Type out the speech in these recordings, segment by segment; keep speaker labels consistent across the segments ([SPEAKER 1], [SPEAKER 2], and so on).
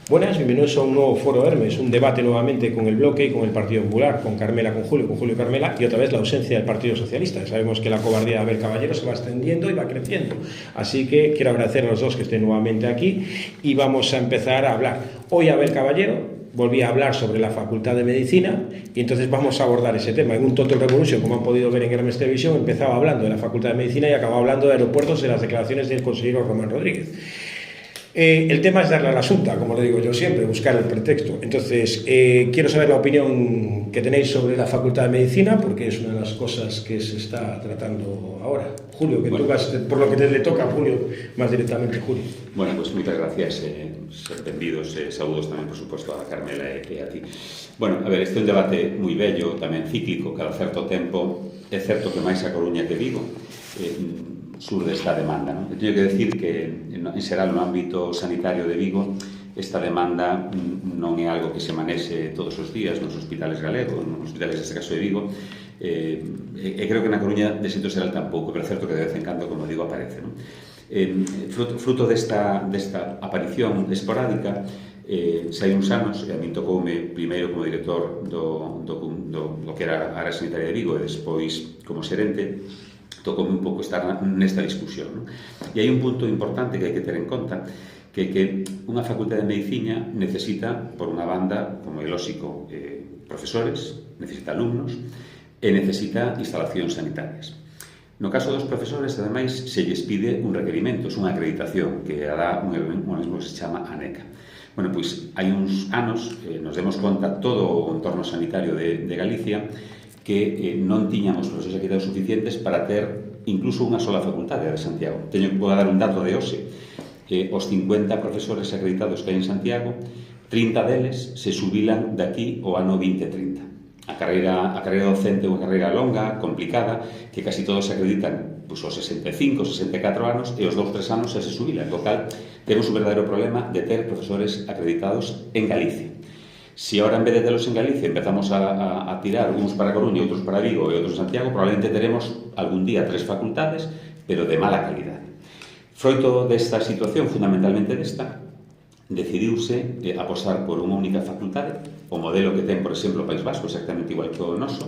[SPEAKER 1] Buenas, bienvenidos a un nuevo Foro Hermes, un debate nuevamente con el bloque y con el Partido Popular, con Carmela, con Julio y Carmela, y otra vez la ausencia del Partido Socialista. Sabemos que la cobardía de Abel Caballero se va extendiendo y va creciendo. Así que quiero agradecer a los dos que estén nuevamente aquí y vamos a empezar a hablar. Hoy Abel Caballero volvía a hablar sobre la Facultad de Medicina y entonces vamos a abordar ese tema. En un Total Revolution, como han podido ver en Hermes Televisión, empezaba hablando de la Facultad de Medicina y acababa hablando de aeropuertos de las declaraciones del consejero Román Rodríguez. El tema es darle a la asunta, como le digo yo siempre, buscar el pretexto. Entonces, quiero saber la opinión que tenéis sobre la Facultad de Medicina, porque es una de las cosas que se está tratando ahora. Julio, que tú vas, por lo que te le toca a Julio, más directamente, Julio.
[SPEAKER 2] Bueno, pues muchas gracias, benvidos, saúdos tamén, por suposto, a Carmela e a ti. Bueno, a ver, este é un debate moi bello, tamén cíclico, cada certo tempo. É certo que máis a Coruña que Vigo surde esta demanda, non? Teño que decir que, en xeral, no ámbito sanitario de Vigo, esta demanda non é algo que se manexe todos os días nos hospitales galegos, nos hospitales, neste caso de Vigo, e creo que na Coruña de xeito xeral tampouco, pero é certo que de vez en cando, como digo, aparece, non? Fruto desta aparición esporádica, xa hai uns anos, e a min tocoume primeiro como director do que era a área sanitaria de Vigo e despois como xerente, tocoume un pouco estar nesta discusión, non? E hai un punto importante que hai que ter en conta, que unha facultade de medicina necesita, por unha banda, como é lóxico, profesores, necesita alumnos e necesita instalacións sanitarias. No caso dos profesores, ademais, se lles pide un requerimento, unha acreditación que a dá un organismo que se chama ANECA. Bueno, pois, hai uns anos nos demos conta todo o entorno sanitario de Galicia que non tiñamos profesores acreditados suficientes para ter incluso unha sola facultade de Santiago. Teño que poder dar un dato de hoxe. Os 50 profesores acreditados que hai en Santiago, 30 deles se xubilan daqui ao ano 2030. A carreira docente é unha carreira longa, complicada, que casi todos se acreditan aos 65, 64 anos e aos 2-3 anos se xubilan. En local, temos un verdadeiro problema de ter profesores acreditados en Galicia. Se ahora, en vez de telos en Galicia, empezamos a tirar uns para Coruña, outros para Vigo e outros en Santiago, probablemente teremos algún día 3 facultades, pero de mala calidade. Froito desta situación, fundamentalmente desta, decidiuse apostar por unha única facultade, o modelo que ten, por exemplo, o País Vasco, exactamente igual que o noso,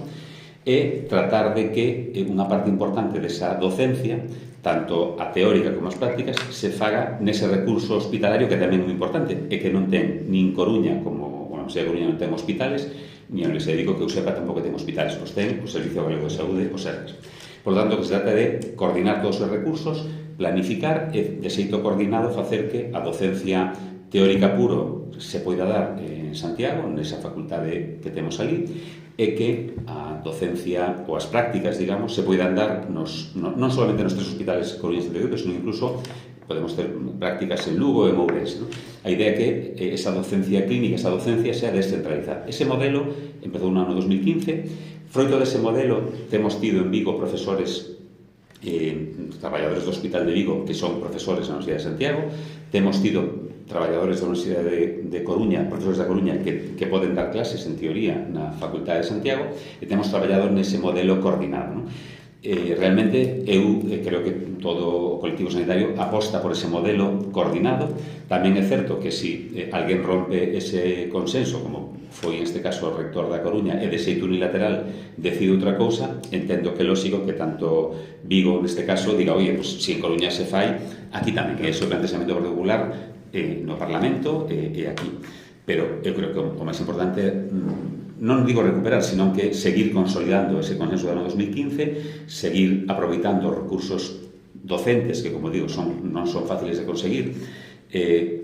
[SPEAKER 2] e tratar de que unha parte importante desa docencia, tanto a teórica como as prácticas, se faga nese recurso hospitalario que tamén é moi importante, e que non ten nin Coruña como se a Coruña non ten hospitales, ni onde se dedico que eu sepa tampouco ten hospitales, os ten o Servicio Galego de Saúde, o SERGAS. Por lo tanto, que se trata de coordinar todos os recursos, planificar e, de xeito coordinado, facer que a docencia teórica puro se poida dar en Santiago, nesa facultade que temos ali, e que a docencia ou as prácticas, digamos, se poidan dar non solamente nos 3 hospitales coruñeses de Vigo, sino incluso podemos ter prácticas en Lugo e en Ourense, non? A idea é que esa docencia clínica, esa docencia sea descentralizada. Ese modelo empezou no ano 2015. Froito dese modelo, temos tido en Vigo profesores, traballadores do Hospital de Vigo, que son profesores na Universidade de Santiago. Temos tido traballadores da Universidade de Coruña, profesores da Coruña, que poden dar clases, en teoría, na Facultade de Santiago, e temos traballado nese modelo coordinado, non? Realmente eu creo que todo o colectivo sanitario aposta por ese modelo coordinado. Tamén é certo que se alguén rompe ese consenso, como foi en este caso o rector da Coruña, e de xeito unilateral decide outra cousa, entendo que é lógico que tanto Vigo, neste caso, diga, oye, pues, se en Coruña se fai, aquí tamén, que é o planteamento particular no Parlamento e aquí. Pero eu creo que o máis importante non digo recuperar, sino que seguir consolidando ese consenso do ano 2015, seguir aproveitando os recursos docentes, que, como digo, non son fáciles de conseguir,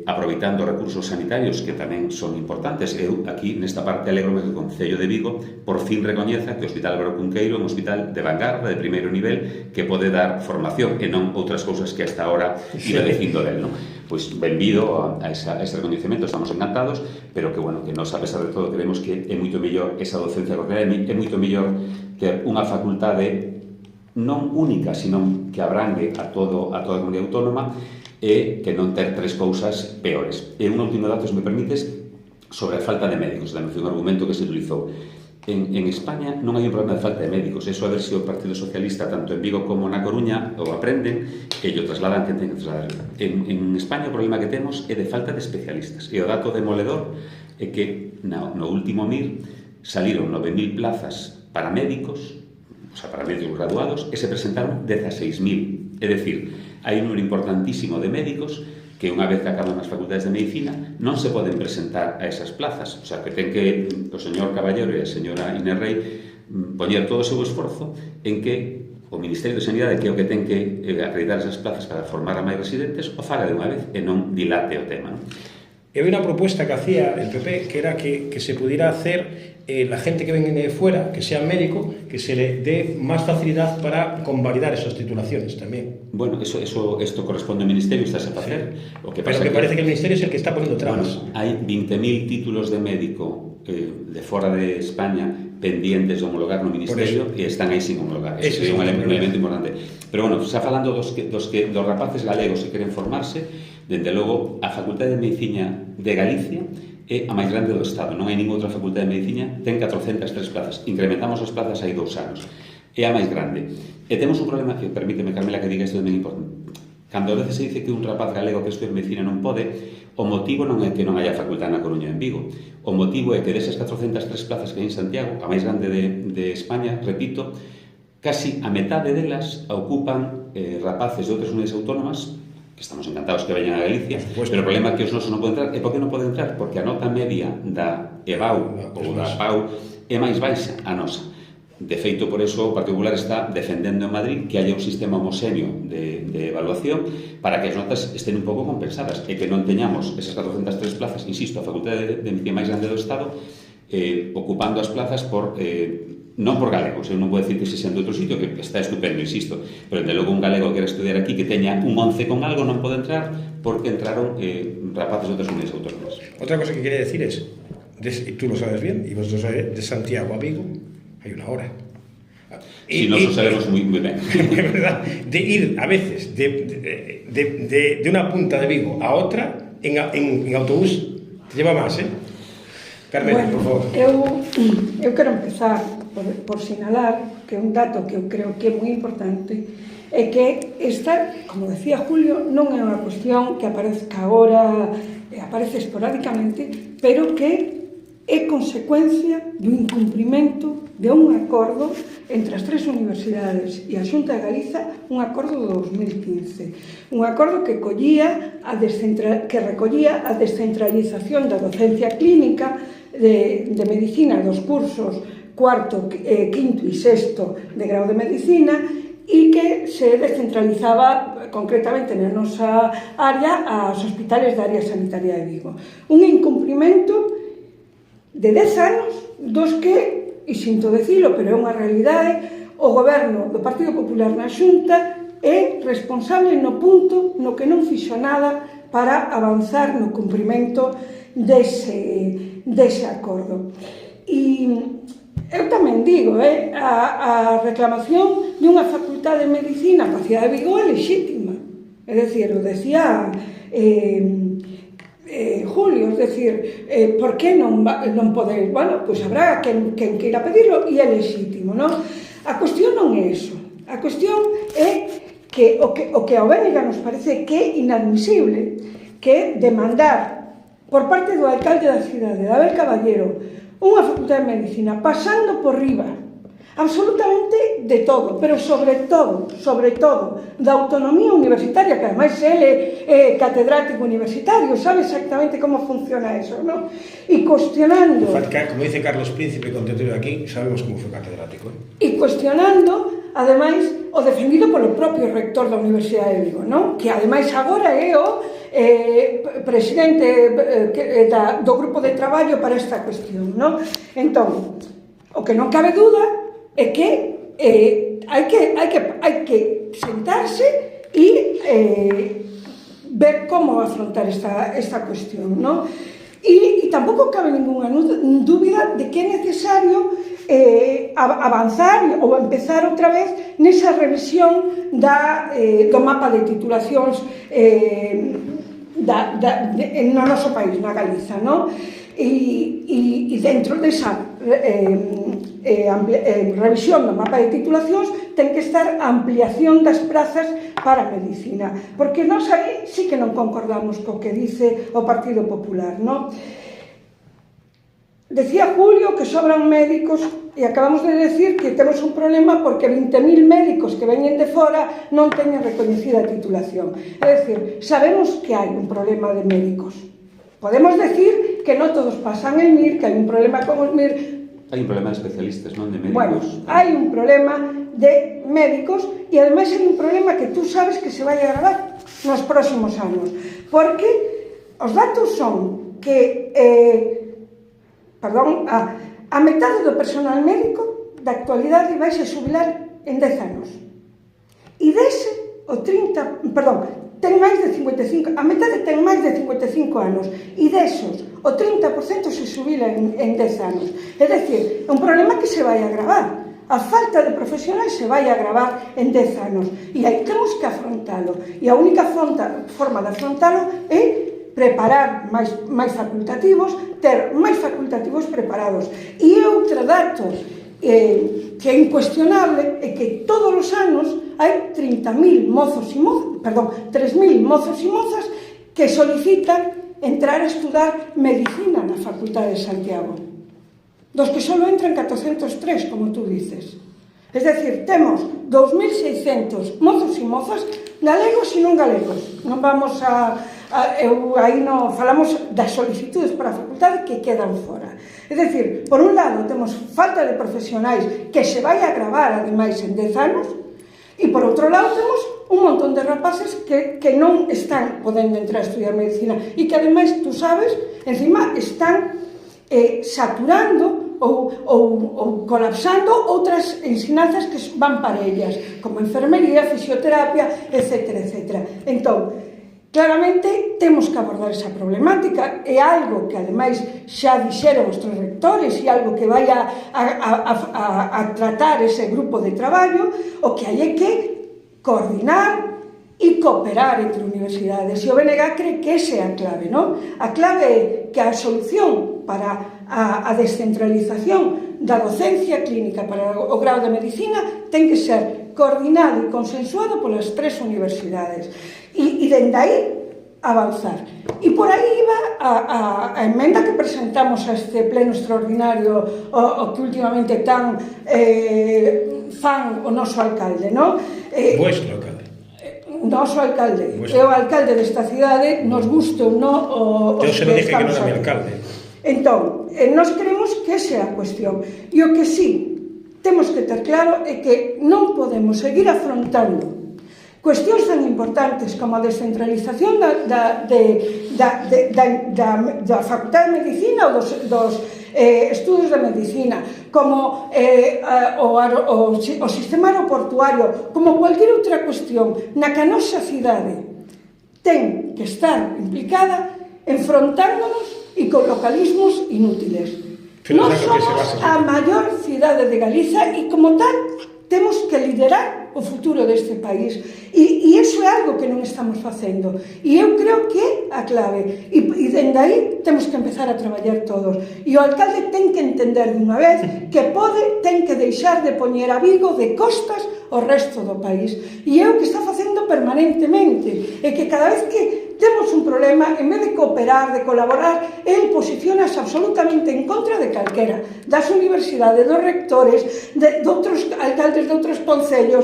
[SPEAKER 2] aproveitando recursos sanitarios, que tamén son importantes. Eu, aquí, nesta parte, alegrome que o Concello de Vigo por fin recoñeza que o Hospital Álvaro Cunqueiro é un hospital de vanguarda, de primeiro nivel, que pode dar formación, e non outras cousas que hasta ahora iba dicindo del, non? Pois benvido a ese reconhecemento, estamos encantados, pero que, bueno, que nos, a pesar de todo, creemos que é moito mellor esa docencia coordinada, é moito mellor ter unha facultade non única, sino que abrangue a toda a comunidade autónoma, e que non ter 3 cousas peores. E un último dato, se me permites, sobre a falta de médicos, tamén foi un argumento que se utilizou. En España non hai un problema de falta de médicos. Eso a ver se o Partido Socialista, tanto en Vigo como na Coruña, o aprenden e o trasladan que ten que trasladar. En España o problema que temos é de falta de especialistas. E o dato demoledor é que no último MIR saliron 9.000 plazas para médicos, o sea, para médicos graduados, e se presentaron 16.000. É dicir, hai un número importantísimo de médicos que unha vez que acaban as facultades de medicina non se poden presentar a esas plazas. O sea, que ten que o señor Caballero e a señora Inés Rei poñer todo o seu esforzo en que o Ministerio de Sanidade, que é o que ten que acreditar esas plazas para formar a máis residentes, o faga de unha vez e non dilate o tema, non?
[SPEAKER 1] E había una propuesta que hacía el PP, que era que se pudiera hacer la gente que venga de fuera, que sea médico, que se le dé más facilidad para convalidar esas titulaciones también.
[SPEAKER 2] Bueno, esto corresponde ao Ministerio, estás a facer.
[SPEAKER 1] Sí. Pero que parece que el Ministerio es el que está poniendo trabas.
[SPEAKER 2] Bueno, hai 20.000 títulos de médico de fora de España pendientes de homologar no Ministerio e están aí sin homologar. Eso é un elemento importante. Pero bueno, xa falando dos rapaces galegos que queren formarse, dende logo, a Facultade de Medicina de Galicia é a máis grande do Estado. Non hai ninguna outra Facultade de Medicina, ten 403 plazas. Incrementamos as plazas hai 2 anos. É a máis grande. E temos un problema, que permíteme, Carmela, que diga isto de moi importante. Cando a veces se dice que un rapaz galego que estudia medicina non pode, o motivo non é que non haya facultade na Coruña en Vigo. O motivo é que desas 403 plazas que hai en Santiago, a máis grande de España, repito, casi a metade delas ocupan rapaces de outras unidades autónomas, que estamos encantados que veñan a Galicia, pero o problema é que os nosos non poden entrar. E por que non poden entrar? Porque a nota media da EBAU ou da PAU é máis baixa a nosa. De feito, por eso, o Partido Popular está defendendo en Madrid que haya un sistema homoxéneo de evaluación para que as notas estén un pouco compensadas e que non teñamos esas 403 plazas, insisto, a Facultade de Medicina máis grande do Estado, ocupando as plazas por... non por galegos, eu non vou decir que se sean de outro sitio, que está estupendo, insisto, pero de logo un galego que quera estudiar aquí, que teña un 11 con algo, non pode entrar porque entraron rapaces de outras unidades autónomas.
[SPEAKER 1] Otra cosa que quería decir es, y tú lo sabes bien, y vosotros sabéis, de Santiago a Vigo hay una hora.
[SPEAKER 2] Si nos lo sabemos muy bien.
[SPEAKER 1] ¿Verdad? De ir a veces de una punta de Vigo a otra en autobús te lleva más, ¿eh? Carmen,
[SPEAKER 3] bueno,
[SPEAKER 1] por favor.
[SPEAKER 3] Eu quero empezar por sinalar que un dato que eu creo que é moi importante é que esta, como decía Julio, non é unha cuestión que aparezca agora, aparece esporádicamente, pero que é consecuencia do incumprimento de un acordo entre as tres universidades e a Xunta de Galiza, un acordo do 2015, un acordo que recollía a descentralización da docencia clínica de medicina dos cursos cuarto, quinto e sexto de grau de medicina e que se descentralizaba concretamente na nosa área aos hospitales da área sanitaria de Vigo. Un incumprimento de 10 anos dos que, e sinto decilo, pero é unha realidade, o goberno do Partido Popular na Xunta é responsable no punto no que non fixo nada para avanzar no cumprimento dese acordo. E eu tamén digo, a reclamación dunha facultade de medicina para a cidade de Vigo é lexítima. É dicir, o decía Julio, es decir, por que non podeis? Bueno, pois habrá quen queira pedirlo e é lexítimo, non? A cuestión non é eso. A cuestión é que o que ao BNG nos parece que é inadmisible, que é demandar por parte do alcalde da cidade, de Abel Caballero, unha facultade de medicina, pasando por riba absolutamente de todo, pero sobre todo, da autonomía universitaria, que ademais ele é catedrático universitario, sabe exactamente como funciona eso, ¿no? E cuestionando...
[SPEAKER 1] Como dice Carlos Príncipe, con territorio aquí, sabemos como foi catedrático.
[SPEAKER 3] E cuestionando, ademais, o defendido polo propio rector da Universidade de Vigo, ¿no? Que ademais agora é o presidente do grupo de traballo para esta cuestión, ¿no? Entón, o que non cabe duda é que hai que sentarse e ver como afrontar esta cuestión, ¿no? E tampouco cabe ninguna dúbida de que é necesario avanzar ou empezar outra vez nesa revisión do mapa de titulacións no noso país, na Galiza, ¿no? E dentro desa revisión do mapa de titulacións, ten que estar a ampliación das prazas para a medicina, porque nós aí sí que non concordamos co que dice o Partido Popular, non? Decía Julio que sobran médicos e acabamos de decir que temos un problema porque 20.000 médicos que veñen de fora non teñen recoñecida a titulación. É dicir, sabemos que hai un problema de médicos. Podemos decir que non todos pasan el MIR, que hai un problema con os MIR.
[SPEAKER 2] Hai un problema de especialistas, non de médicos.
[SPEAKER 3] Bueno, hai un problema de médicos e ademais hai un problema que tú sabes que se vai a agravar nos próximos anos. Porque os datos son que a metade do personal médico da actualidade vai se xubilar en 10 anos. E dese, ten máis de 55, a metade ten máis de 55 anos, e desos, o 30% se xubila en 10 anos. É dicir, é un problema que se vai a agravar. A falta de profesionais se vai a agravar en 10 anos. E aí temos que afrontalo. E a única forma de afrontalo é preparar máis facultativos, ter máis facultativos preparados. E outro dato que é incuestionable é que todos os anos hai 3.000 mozos e mozas que solicitan entrar a estudar medicina na Facultade de Santiago, dos que só entran 403, como tú dices. Es decir, temos 2.600 mozos e mozas, galegos e non galegos. Non vamos aí non falamos das solicitudes para a facultade que quedan fora. É dicir, por un lado temos falta de profesionais que se vai a agravar ademais en 10 anos, e por outro lado temos un montón de rapaces que non están podendo entrar a estudiar medicina e que ademais, tú sabes, encima están saturando ou colapsando outras ensinanzas que van para ellas, como enfermería, fisioterapia, etc. Entón, claramente temos que abordar esa problemática, é algo que ademais xa dixeron os tres rectores e algo que vai a tratar ese grupo de traballo. O que hai é que coordinar e cooperar entre universidades, e o BNG cree que esa é a clave, non? A clave é que a solución para a descentralización da docencia clínica para o grau de medicina ten que ser coordinado e consensuado polas tres universidades, e dende aí avanzar. E por aí iba a emenda que presentamos a este pleno extraordinario, o que últimamente tan fan o noso alcalde, non?
[SPEAKER 1] Vuestro alcalde.
[SPEAKER 3] Noso alcalde, é o alcalde desta cidade, nos guste ou non o
[SPEAKER 1] eu se lo dije que non era mi alcalde.
[SPEAKER 3] Entón, nós queremos que esa é a cuestión, e o que sí temos que ter claro é que non podemos seguir afrontando cuestións tan importantes como a descentralización da Facultade de Medicina ou dos estudos de medicina, como o sistema aeroportuario, como cualquier outra cuestión na que a nosa cidade ten que estar implicada, enfrontándonos e con localismos inútiles. Nós somos a maior cidade de Galiza e, como tal, temos que liderar o futuro deste país, e iso é algo que non estamos facendo, e eu creo que é a clave, e dende aí temos que empezar a traballar todos, e o alcalde ten que entender de unha vez que ten que deixar de poñer a Vigo de costas o resto do país, e é o que está facendo permanentemente, e que cada vez que temos un problema, en vez de cooperar, de colaborar, el posicionas absolutamente en contra de calquera, das universidades, dos rectores, de outros alcaldes de outros concellos.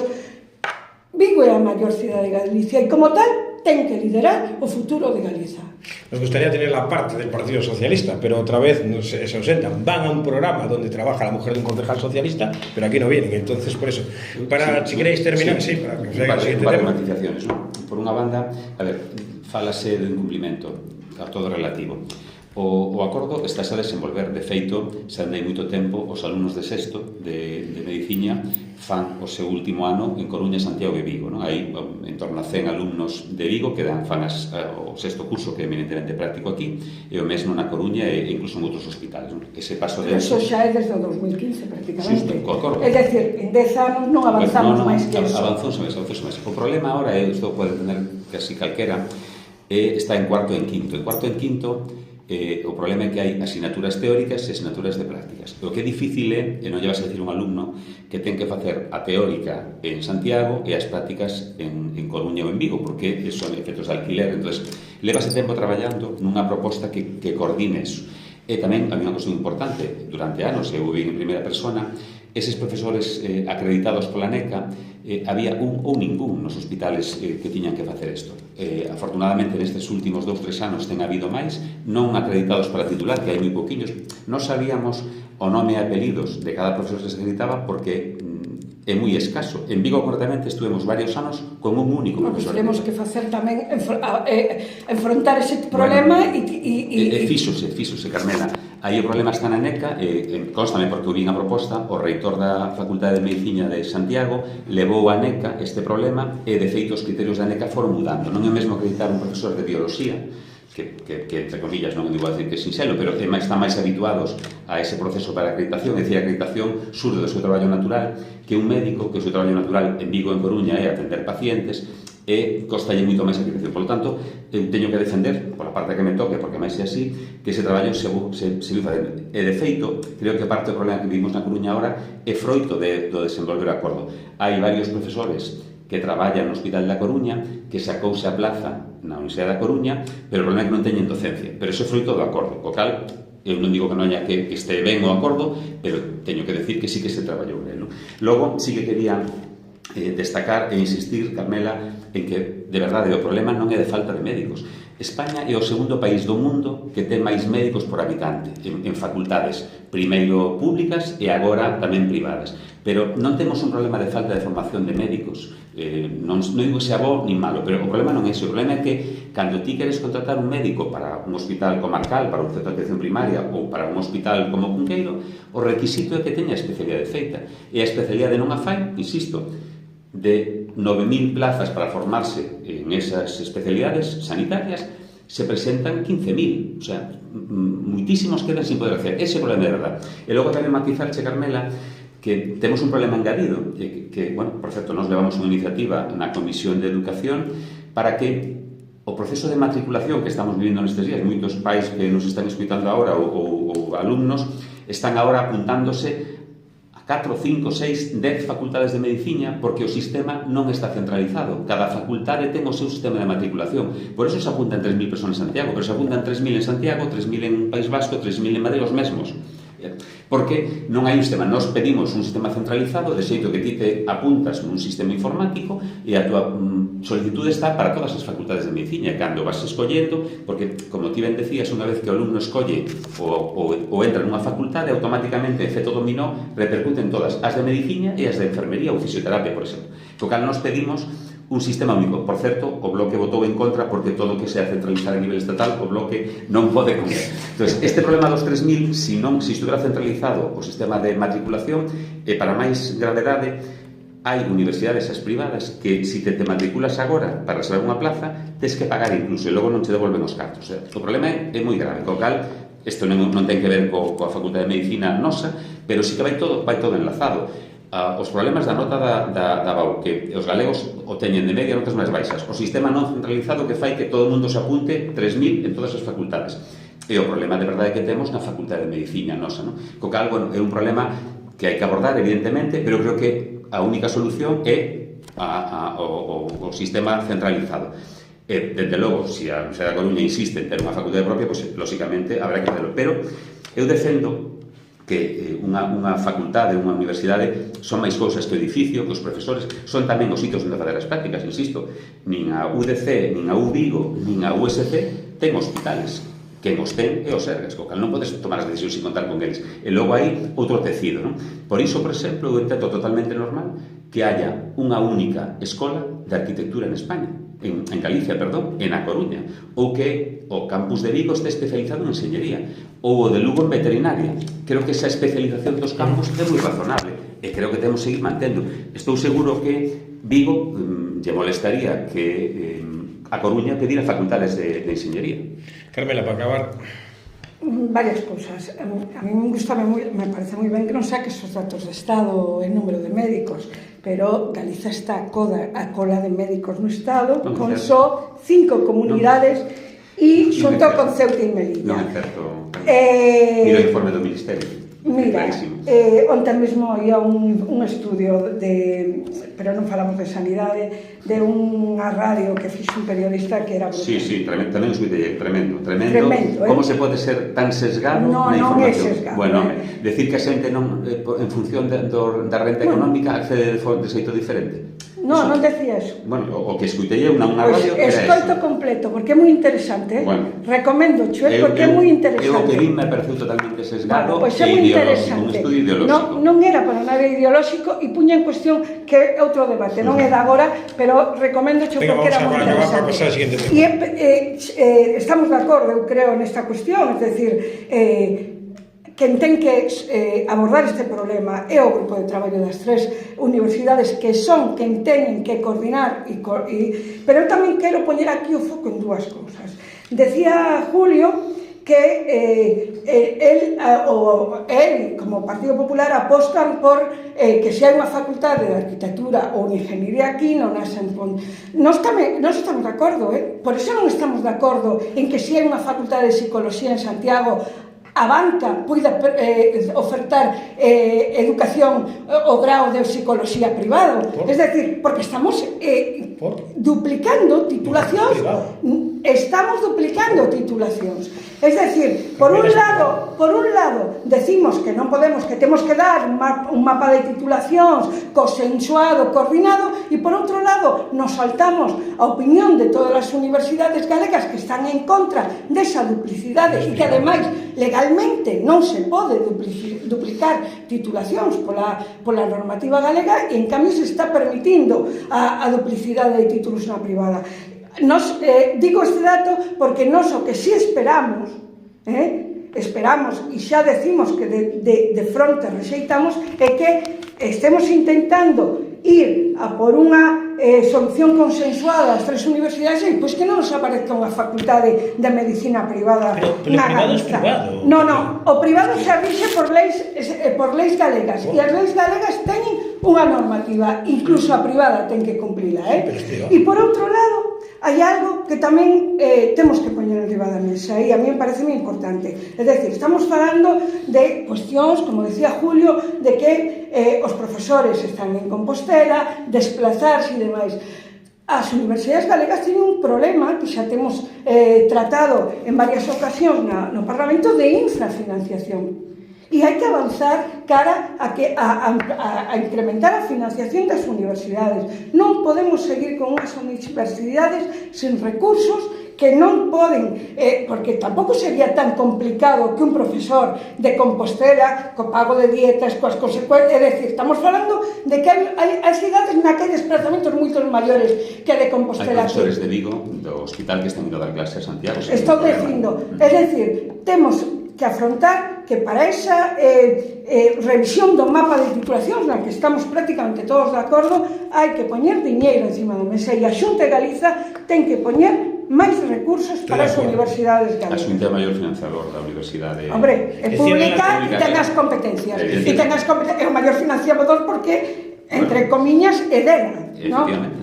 [SPEAKER 3] Vigo é a maior cidade de Galicia e, como tal, ten que liderar o futuro de Galiza.
[SPEAKER 1] Nos gustaría tener la parte del Partido Socialista, pero otra vez se ausentan. Van a un programa donde trabaja la mujer de un concejal socialista, pero aquí no vienen. Entonces, por eso, si queréis terminar, sí, para que os haga el siguiente tema.
[SPEAKER 2] Matizaciones, ¿no? Por unha banda, a ver, fálase do incumplimento, a todo relativo. O acordo está a desenvolver. De feito, xa andei moito tempo, os alumnos de sexto de Medicina fan o seu último ano en Coruña, Santiago e Vigo, non? Hai en torno a 100 alumnos de Vigo que fan o sexto curso, que é eminentemente práctico aquí, e o mesmo na Coruña e incluso en outros hospitales, non? Ese paso de...
[SPEAKER 3] Eso xa é desde o 2015, prácticamente.
[SPEAKER 2] Xusto, co acordo.
[SPEAKER 3] É dicir, en 10 anos non avanzamos máis que eso.
[SPEAKER 2] Avanzou máis. O problema agora, isto pode tener casi calquera, está en cuarto e en quinto. En cuarto e en quinto o problema é que hai asignaturas teóricas e asignaturas de prácticas. O que é difícil é, e non lle vas a decir un alumno que ten que facer a teórica en Santiago e as prácticas en Coruña ou en Vigo, porque son efectos de alquiler. Entón, levase tempo traballando nunha proposta que coordine eso. E tamén, a unha cosa importante, durante anos, eu vi en primeira persona, eses profesores acreditados pola NECA, había un ou ningún nos hospitales que tiñan que facer isto. Afortunadamente, nestes últimos 2-3 anos ten habido máis, non acreditados para titular, que hai moi poquinhos. Non sabíamos o nome e apelidos de cada profesor que se acreditaba porque é moi escaso. En Vigo, concretamente, estuvemos varios anos con un único profesor.
[SPEAKER 3] Temos que facer tamén enfrontar ese problema e
[SPEAKER 2] fíxose, Carmela. Aí o problema está na NECA, constame porque eu vi a proposta, o reitor da Facultade de Medicina de Santiago levou a NECA este problema e, de feito, os criterios da NECA foron mudando. Non é mesmo acreditar un profesor de biología, que entre comillas, non digo a decir que é sinxelo, pero están máis habituados a ese proceso para acreditación, é dicir, a acreditación surge do seu traballo natural, que un médico, que o seu traballo natural en Vigo, en Coruña, é atender pacientes, e costalle moito máis a acreditación. Por lo tanto, eu teño que defender, pola parte que me toque, porque máis é así, que ese traballo se viu facendo. E, de feito, creo que parte do problema que vivimos na Coruña agora é froito do desenvolver o acordo. Hai varios profesores que traballan no Hospital da Coruña, que sacouse a plaza na Universidade da Coruña, pero o problema é que non teñen docencia. Pero iso é froito do acordo, co cal eu non digo que non haya que este ben o acordo, pero teño que decir que sí que se traballou nel. Logo, sí que quería destacar e insistir, Carmela, en que, de verdade, o problema non é de falta de médicos. España é o segundo país do mundo que ten máis médicos por habitante en facultades, primeiro públicas e agora tamén privadas. Pero non temos un problema de falta de formación de médicos. Non digo que sea bo ni malo, pero o problema non é ese. O problema é que cando ti queres contratar un médico para un hospital comarcal, para un centro de atención primaria ou para un hospital como Cunqueiro, o requisito é que teña a especialidade feita. E a especialidade non a fai, insisto, de 9.000 plazas para formarse en esas especialidades sanitarias, se presentan 15.000. O sea, moitísimos quedan sin poder hacer. Ese problema de verdad. E logo tamén matizarche, Carmela, que temos un problema engadido, que, bueno, por certo, nos levamos unha iniciativa na Comisión de Educación para que o proceso de matriculación que estamos vivindo nestes días, moitos pais que nos están escuitando agora ou alumnos, están agora apuntándose 4, 5, 6, 10 facultades de medicina porque o sistema non está centralizado. Cada facultade ten o seu sistema de matriculación. Por eso se apuntan 3.000 personas en Santiago, pero se apuntan 3.000 en Santiago, 3.000 en País Vasco, 3.000 en Madrid, os mesmos. Porque non hai un sistema. Nos pedimos un sistema centralizado, de xeito que ti te apuntas nun sistema informático e a tua solicitud está para todas as facultades de medicina. E cando vas escollendo, porque, como ti ben decías, unha vez que o alumno escolle ou entra nunha facultade, automáticamente, efecto dominó, repercuten todas as de medicina e as de enfermería ou fisioterapia, por exemplo. Co cal nos pedimos un sistema único. Por certo, o Bloque votou en contra porque todo o que sea centralizar a nivel estatal, o Bloque non pode con él. Entón, este problema dos 3.000, se estuvera centralizado o sistema de matriculación, e para máis gravedade, hai universidades as privadas que, se te matriculas agora para reservar unha plaza, tens que pagar incluso, e logo non te devolven os cartos. O problema é moi grave, co cal, isto non ten que ver coa Facultade de Medicina nosa, pero sí que vai todo enlazado. Os problemas da nota da BAU, que os galegos o teñen de media notas máis baixas, o sistema non centralizado que fai que todo o mundo se apunte 3.000 en todas as facultades, e o problema de verdade que temos na Facultade de Medicina nosa, non? Co cal, bueno, é un problema que hai que abordar, evidentemente, pero creo que a única solución é o sistema centralizado. E, desde logo, se a Universidade da Coruña insiste en ter unha facultade propia, pois, lóxicamente, habrá que hacerlo. Pero eu defendo que unha facultade, unha universidade son máis cousas que o edificio, que os profesores, son tamén os sitios onde fazer as prácticas, insisto. Nin a UDC, nin a UVigo, nin a USC ten hospitales. Quen os ten é o Sergas, co cal non podes tomar as decisións sin contar con eles. E logo hai outro tecido, non? Por iso, por exemplo, eu entendo totalmente normal que haya unha única escola de arquitectura en España, en Galicia, perdón, e na Coruña, ou que o campus de Vigo este especializado en enxeñería, ou o de Lugo en veterinaria. Creo que esa especialización dos campus é moi razonable, e creo que temos que seguir mantendo. Estou seguro que Vigo lle molestaría que a Coruña pedira facultades de enxeñería.
[SPEAKER 1] Carmela, para acabar.
[SPEAKER 3] Varias cousas. A mí me parece moi ben que non saques os datos de Estado en número de médicos, pero Galiza está a cola de médicos no Estado, con só 5 comunidades e xunto con Ceuta e Melilla.
[SPEAKER 2] Non é certo. Mira o informe do Ministerio.
[SPEAKER 3] Mira, onte mesmo ia un estudio pero non falamos de sanidade, de unha radio que fixe un periodista que era brutal.
[SPEAKER 2] Sí, tamén escutei, tremendo. Como se pode ser tan sesgado na información?
[SPEAKER 3] Non é sesgado.
[SPEAKER 2] Bueno, decir que a xente non, en función da renta económica, accede de xeito diferente.
[SPEAKER 3] Non decía eso.
[SPEAKER 2] Bueno, o que escutei unha radio era eso.
[SPEAKER 3] Escoito completo, porque é moi interesante. Recomendo, Chue, porque é moi interesante.
[SPEAKER 2] Eu que vim me pareceu totalmente sesgado
[SPEAKER 3] e ideolóxico, un estudio ideolóxico. Non era para nada ideolóxico e puña en cuestión que é outro debate, non é de agora, pero recomendo porque era moi interesante. E estamos de acordo, eu creo, nesta cuestión, é dicir, quen ten que abordar este problema é o grupo de traballo das tres universidades que son quen teñen que coordinar pero eu tamén quero poñer aquí o foco en dúas cousas. Decía Julio que él como Partido Popular apostan por que se hai unha facultade de arquitectura ou ingeniería aquí non nasen nós estamos de acordo, por eso non estamos de acordo en que se hai unha facultade de psicología en Santiago a banca poida ofertar educación o grau de psicología privado. Es decir, porque estamos duplicando titulacións. Estamos duplicando titulacións. Es decir, por un lado decimos que non podemos, que temos que dar un mapa de titulacións consensuado, coordinado, e por outro lado nos saltamos a opinión de todas as universidades galegas que están en contra desa duplicidade e que ademais legalmente non se pode duplicar titulacións pola normativa galega e en cambio se está permitindo a duplicidade de títulos na privada. Digo este dato porque nós o que si esperamos e xa decimos que de fronte rexeitamos é que estemos intentando ir a por unha solución consensuada das tres universidades e pois que non nos aparezca unha facultade de medicina privada
[SPEAKER 1] na Galiza.
[SPEAKER 3] Non, o privado se rixe por leis galegas e as leis galegas teñen unha normativa, incluso a privada ten que cumplila. E por outro lado hai algo que tamén temos que poñer enriba da mesa e a mí me parece moi importante. É dicir, estamos falando de cuestións, como decía Julio, de que os profesores están en Compostela, desplazarse e demais. As universidades galegas teñen un problema que xa temos tratado en varias ocasións no Parlamento de infrafinanciación. E hai que avanzar cara a incrementar a financiación das universidades. Non podemos seguir con unhas universidades sen recursos que non poden, porque tampouco sería tan complicado que un profesor de Compostela, co pago de dietas, coas consecuencias, é dicir, estamos falando de que hai cidades na que hai desplazamentos moito maiores que de Compostela.
[SPEAKER 2] Hai profesores de Vigo, do hospital que están indo a dar clase a Santiago.
[SPEAKER 3] Estou dicindo, é dicir, temos que afrontar que para esa revisión do mapa de titulacións na que estamos prácticamente todos de acordo hai que poñer diñeiro encima da mesa e a Xunta de Galiza ten que poñer máis recursos para as universidades galegas.
[SPEAKER 2] A Xunta é o maior financiador da universidade.
[SPEAKER 3] Hombre, é pública e ten as competencias. É o maior financiador porque, entre comiñas, é dela.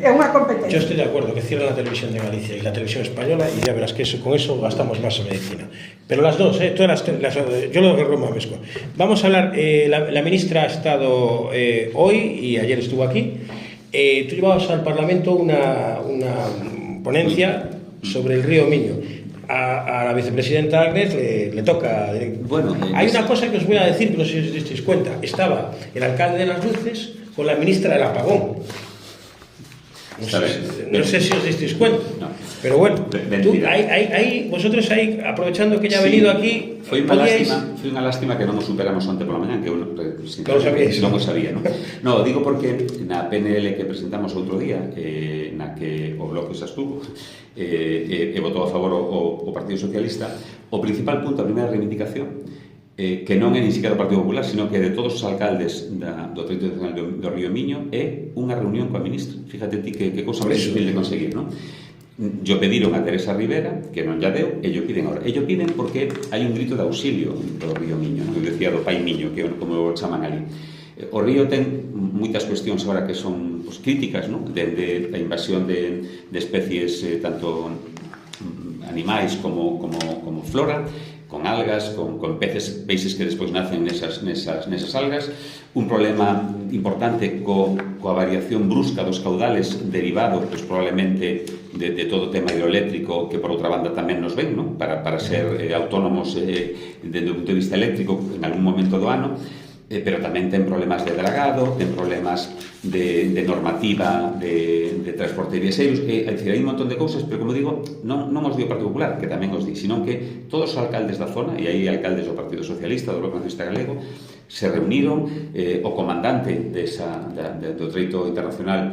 [SPEAKER 3] É unha competencia.
[SPEAKER 1] Yo estoy de acuerdo que cierren la televisión de Galicia y la televisión española y ya verás que con eso gastamos más en medicina. Pero las dos, yo lo resumo a Mesco. Vamos a hablar, la ministra ha estado hoy y ayer estuvo aquí. Tú llevabas al Parlamento una ponencia sobre el río Miño. A la vicepresidenta Agnes le toca. Bueno, hay una cosa que os voy a decir que no sé si os disteis cuenta. Estaba el alcalde de Las Luces con la ministra del apagón. No sé si os disteis cuenta. No. Pero bueno, vosotros ahí, aprovechando que ya ha venido aquí...
[SPEAKER 2] Foi unha lástima que non o superamos onte pola mañá, que eu non o sabía, non? No, digo porque na PNL que presentamos outro día, na que o Bloque xa estuvo, e votou a favor o Partido Socialista, o principal punto, a primeira reivindicación, que non é nin siquiera do Partido Popular, sino que de todos os alcaldes do territorio nacional do Río Miño, é unha reunión coa ministra. Fíjate ti que cousa máis difícil de conseguir, non? Yo pediron a Teresa Rivera, que non ya deu, e yo piden agora. E yo piden porque hai un grito de auxilio do Río Miño, non? Eu decía do Pai Miño, que como o chaman ali. O río ten moitas cuestións agora que son críticas, non? Dende a invasión de especies tanto a animais como flora, con algas, con peixes que despois nacen nesas algas, un problema importante coa variación brusca dos caudales derivado, pois, probablemente de todo o tema hidroeléctrico que por outra banda tamén nos ven, non? Para ser autónomos desde o punto de vista eléctrico en algún momento do ano, pero tamén ten problemas de dragado, ten problemas de normativa de transporte de viaxeiros, é dicir, hai un montón de cousas, pero como digo, non os di o Partido Popular, que tamén os di, sino que todos os alcaldes da zona, e aí alcaldes do Partido Socialista, do Bloque Nacionalista Galego, se reuniron, o comandante do treito internacional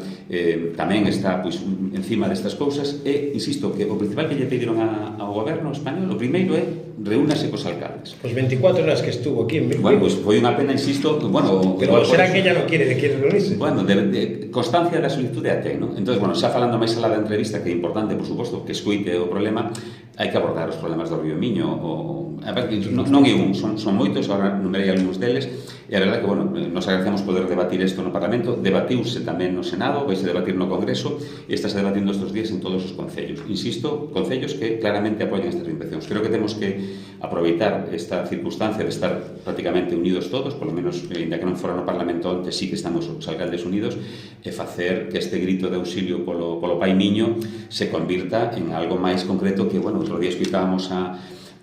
[SPEAKER 2] tamén está pois, encima destas cousas, e, insisto, que o principal que lle pediron ao goberno español, o primeiro é reúnase cos alcaldes.
[SPEAKER 1] Pues 24 horas que estuvo aquí en Vigo.
[SPEAKER 2] Bueno, pues foi unha pena, insisto, bueno...
[SPEAKER 1] Pero será que ella non quiere reunirse?
[SPEAKER 2] Bueno, de constancia da solitude a ten, non? Entón, bueno, xa falando máis alá da entrevista, que é importante, por suposto, que escoite o problema, hai que abordar os problemas do Río Miño, a ver, non é un, son moitos, agora numerei algúns deles, e a verdade que, bueno, nos agradecemos poder debatir isto no Parlamento, debatiuse tamén no Senado, vaise debatir no Congreso, e estáse debatindo estes días en todos os concellos. Insisto, concellos que claramente apoian estas reinvencións. Creo que temos que aproveitar esta circunstancia de estar prácticamente unidos todos, polo menos, ainda que non fora no Parlamento antes, sí que estamos os alcaldes unidos, e facer que este grito de auxilio polo Pai Miño se convirta en algo máis concreto que, bueno, outro día escutábamos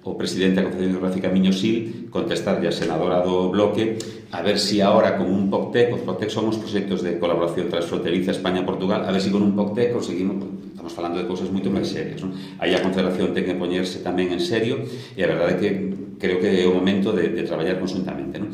[SPEAKER 2] o presidente da Confederación Hidrográfica Miño Sil contestarlle a senadora do Bloque a ver si ahora con un POCTEC, os POCTEC son os proxectos de colaboración transfronteriza España-Portugal, a ver si con un POCTEC conseguimos, estamos falando de cousas moito máis serias, non? Aí a Confederación ten que poñerse tamén en serio, e a verdade é que creo que é o momento de traballar conjuntamente, non?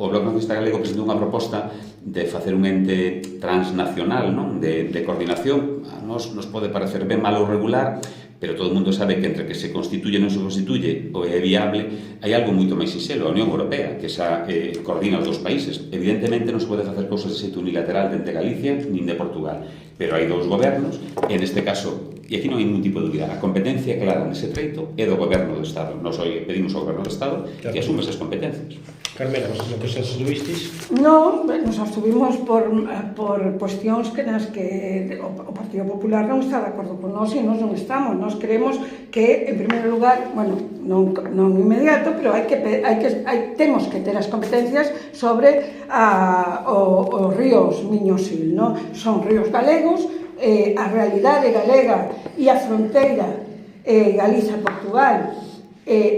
[SPEAKER 2] O Bloque Nacionalista Galego presentou unha proposta de facer un ente transnacional, non? De coordinación. A nos pode parecer ben malo ou regular, pero todo o mundo sabe que entre que se constituye ou non se constituye ou é viable, hai algo moito máis sinxelo, a Unión Europea, que xa coordina os dos países. Evidentemente non se pode facer cousas de xeito unilateral dende Galicia nin de Portugal, pero hai dous gobernos, e neste caso, e aquí non hai ningún tipo de dúbida, a competencia clara nese treito é do goberno do Estado. Nos hoy pedimos ao goberno do Estado que asume esas competencias.
[SPEAKER 1] Carmela, vos non que xa subistis?
[SPEAKER 3] Non, nos abstuvimos por cuestións que nas que o Partido Popular non está de acordo con nós e nós non estamos. Nós creemos que, en primeiro lugar, bueno, non inmediato, pero temos que ter as competencias sobre os ríos Miño e Sil, non? Son ríos galegos, a realidade galega e a fronteira Galiza-Portugal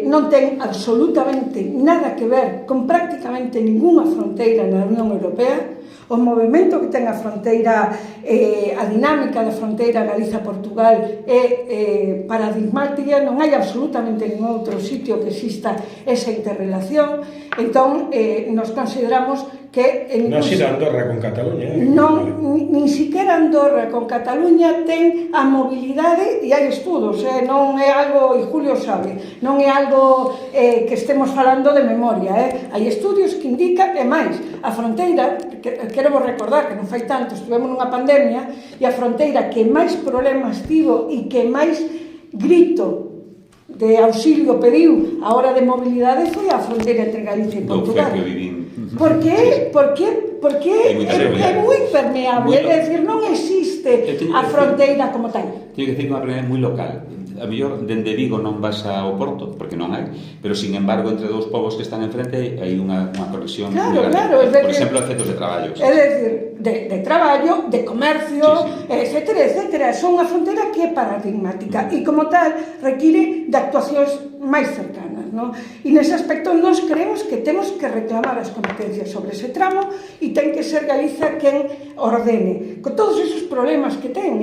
[SPEAKER 3] non ten absolutamente nada que ver con prácticamente ninguna fronteira na Unión Europea. O movimento que ten a fronteira, a dinámica da fronteira Galiza-Portugal é paradigmática, non hai absolutamente ningún outro sitio que exista esa interrelación. Entón, nos consideramos que...
[SPEAKER 1] Non sira Andorra con Cataluña,
[SPEAKER 3] Non, nin siquiera Andorra con Cataluña ten a mobilidade, e hai estudos, non é algo, e Julio sabe, non é algo que estemos falando de memoria, hai estudios que indican, e máis, a fronteira, quero recordar que non fai tanto, estivemos nunha pandemia, e a fronteira que máis problemas tivo e que máis grito de auxilio pediu a hora de mobilidade foi a fronteira entre Galicia e Portugal. Por qué? É moi permeable, é dicir, non existe a fronteira como tal.
[SPEAKER 2] Teño que decir que é unha permeable moi local. A mellor, dende Vigo non vas ao Porto, porque non hai, pero, sin embargo, entre dous povos que están enfrente hai unha conexión.
[SPEAKER 3] Claro,
[SPEAKER 2] por exemplo, efectos de traballo.
[SPEAKER 3] É dicir, de traballo, de comercio, etcétera, etcétera. Son unha fronteira que é paradigmática e, como tal, require de actuacións máis cercanas, non? E nese aspecto nós creemos que temos que reclamar as competencias sobre ese tramo e ten que ser Galiza quen ordene, con todos esos problemas que ten,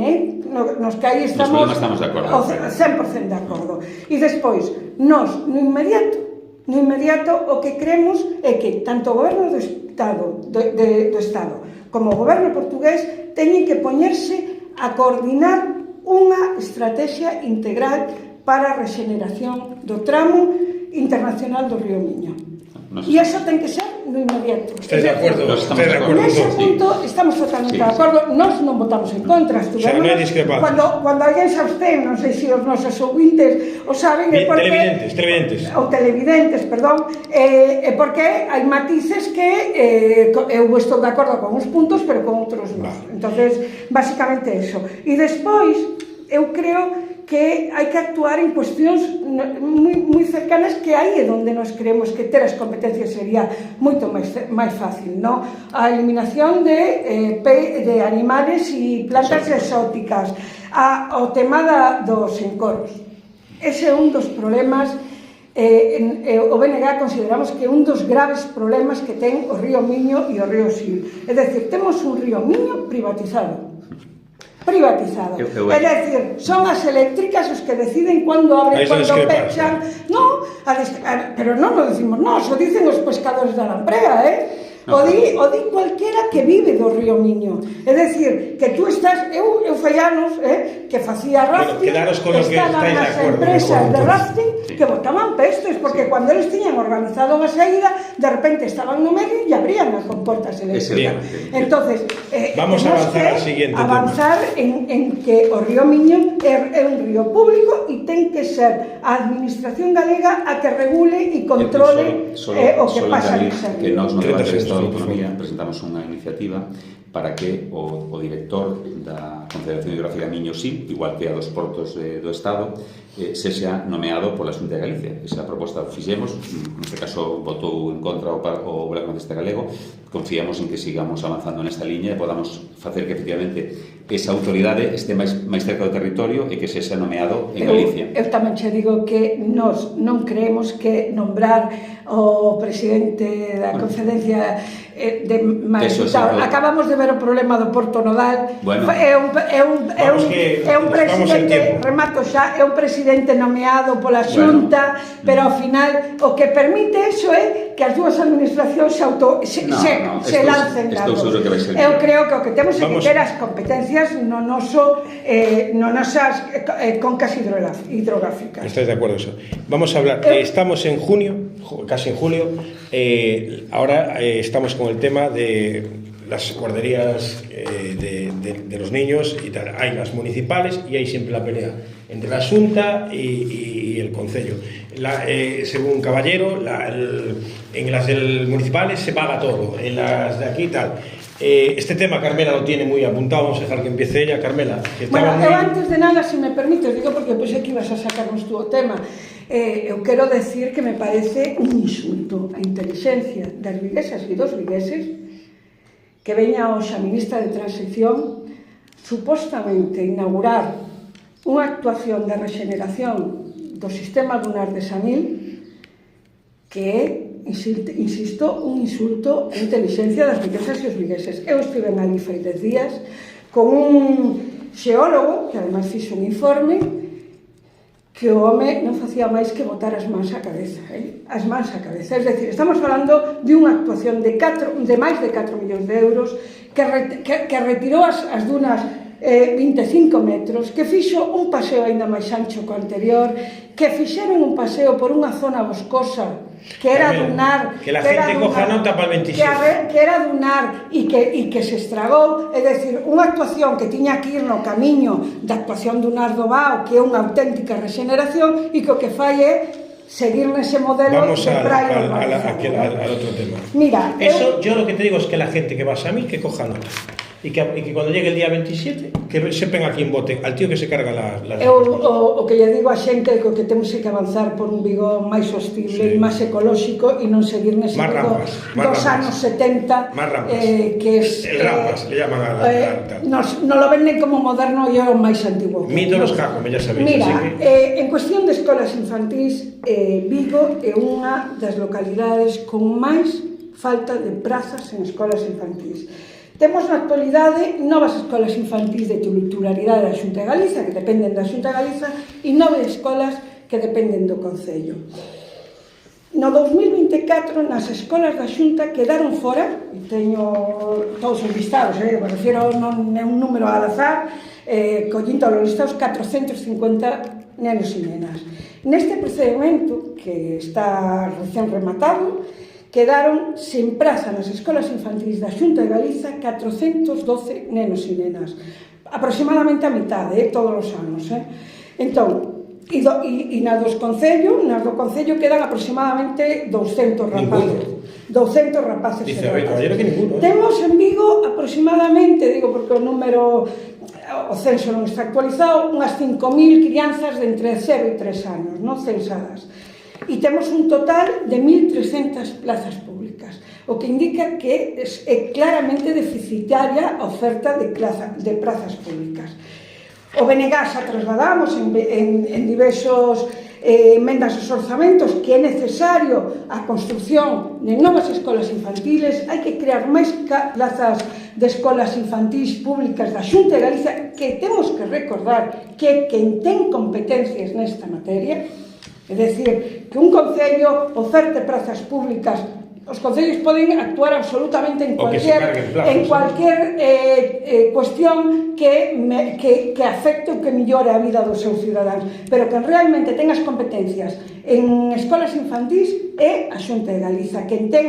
[SPEAKER 3] nos que aí estamos
[SPEAKER 2] de acordo.
[SPEAKER 3] 100% de acordo. E despois, nós, no inmediato, o que creemos é que tanto o goberno do Estado como o goberno portugués teñen que poñerse a coordinar unha estrategia integral para a rexeneración do tramo internacional do Río Miño. E iso ten que ser no inmediato.
[SPEAKER 1] Estáis de acordo?
[SPEAKER 3] Nese punto estamos totalmente de acordo. Nós non votamos en contra.
[SPEAKER 1] Non hai discrepancias.
[SPEAKER 3] Cando alguén se abstén, non sei se os nosos ouvintes o saben, é porque... Televidentes, perdón. É porque hai matices que eu estou de acordo con uns puntos, pero con outros non. Entonces, basicamente eso. E despois, eu creo que hai que actuar en cuestións moi cercanas, que aí é onde nos creemos que ter as competencias sería moito máis fácil, non? A eliminación de animales e plantas exóticas, o tema dos encoros. Ese é un dos problemas. O BNG consideramos que é un dos graves problemas que ten o río Miño e o río Sil. É dicir, temos un río Miño privatizado. É dicir, son as eléctricas os que deciden cando abren, cando pechan. Non, pero non o decimos nós, o dicen os pescadores da Lamprea, o di cualquera que vive do río Miño. É dicir, que tú estás... Eu fai anos que facía rafting, estaban as empresas de rafting que botaban pestes, porque cando eles tiñan organizado a saída, de repente estaban no medio e abrían as comportas eléctricas. Entonces,
[SPEAKER 1] vamos a avanzar al siguiente tema.
[SPEAKER 3] En que o río Miño é un río público e ten que ser a administración galega a que regule e controle o que pasa nese río.
[SPEAKER 2] Que nós no debate de Estado de Autonomía presentamos unha iniciativa para que o director da Confederación Hidrográfica Miño-Sil, igual que a dos portos do Estado, sexa nomeado pola Xunta de Galicia. Esa proposta fixemos, neste caso votou en contra o Bloque Nacionalista Galego. Confiamos en que sigamos avanzando nesta liña e podamos facer que efectivamente esa autoridade este máis cerca do territorio e que sexa nomeado en Galicia.
[SPEAKER 3] Eu tamén che digo que nós non creemos que nombrar o presidente da Conferencia de Magistrado. Acabamos de ver o problema do Porto Nodal. É un presidente, remato xa, é un presidente nomeado pola Xunta, pero ao final o que permite eso é que as dúas administracións se lancen dados. Eu creo que o que temos é que ter as competencias no nosas concas hidrográficas.
[SPEAKER 1] ¿Estáis de acuerdo eso? Vamos a hablar, estamos en junio, casi en julio, ahora estamos con el tema de las guarderías de los niños y tal. Hay las municipales y hay siempre la pelea entre la Xunta y el Concello. Según Caballero, en las municipales se paga todo, en las de aquí y tal. Este tema Carmela lo tiene muy apuntado, vamos a dejar que empiece ella. Carmela, que
[SPEAKER 3] bueno, eu antes de nada, se me permites, digo porque pois aquí vas a sacarnos tú o tema, eu quero decir que me parece un insulto a inteligencia das viguesas e dos vigueses que veña hoxe a ministra de Transición supostamente inaugurar unha actuación de regeneración do sistema dunar de Sanil que é, insisto, un insulto a inteligencia das viguesas e os vigueses. Eu estive ali fai 10 días con un xeólogo que además fixo un informe que o home non facía máis que botar as mans á cabeza, as mans á cabeza. Es decir, estamos falando de unha actuación de máis de 4 millóns de euros que retirou as dunas 25 metros, que fixo un paseo ainda máis ancho co anterior, que fixeron un paseo por unha zona boscosa que era dunar,
[SPEAKER 1] que la gente coja nota para el 27,
[SPEAKER 3] que era dunar e que se estragou. É dicir, unha actuación que tiña que ir no camiño da actuación dunar do Bao, que é unha auténtica regeneración, e que o que fai é seguir nese modelo.
[SPEAKER 1] Vamos al otro tema.
[SPEAKER 3] Mira,
[SPEAKER 1] eso, yo lo que te digo es que la gente que va a Samil que coja nota. Y que cuando llegue el día 27 que sepan a quien vote, al tío que se carga las
[SPEAKER 3] o que lle digo a xente é que temos que avanzar por un Vigo máis sostible e máis ecolóxico e non seguir nese Vigo dos anos 70 que es
[SPEAKER 1] rampas, le llaman
[SPEAKER 3] nos lo venden como moderno e o máis antigo.
[SPEAKER 1] Mito los cacos, ya sabéis.
[SPEAKER 3] Mira, en cuestión de escolas infantís, Vigo é unha das localidades con máis falta de prazas en escolas infantís. Temos na actualidade novas escolas infantís de titularidade da Xunta de Galiza, que dependen da Xunta de Galiza, e 9 escolas que dependen do Concello. No 2024, nas escolas da Xunta quedaron fora, e teño todos os listados, me refiero non é un número al azar, collindo os listados, 450 nenos e nenas. Neste procedimento, que está recén rematado, quedaron sen praza nas escolas infantís da Xunta de Galiza 412 nenos e nenas, aproximadamente a mitade, todos os anos. Entón, e nas do Concello quedan aproximadamente 200 rapazes. 200 rapaces e
[SPEAKER 1] Dice Rui Caballero que ninguno.
[SPEAKER 3] Temos en Vigo aproximadamente, digo porque o número, o censo non está actualizado, unhas 5.000 crianzas de entre 0 e 3 anos, non censadas. E temos un total de 1.300 plazas públicas, o que indica que é claramente deficitaria a oferta de plazas públicas. O BNG xa trasladamos en diversos emendas aos orzamentos que é necesario a construción de novas escolas infantiles, hai que crear máis plazas de escolas infantís públicas da Xunta de Galicia, que temos que recordar que é quen ten competencias nesta materia, é dicir, que un concello oferte plazas públicas. Os concellos poden actuar absolutamente en cualquier cuestión que afecte ou que millore a vida dos seus ciudadanos, pero que realmente ten as competencias en escolas infantís é a Xunta de Galiza, quen ten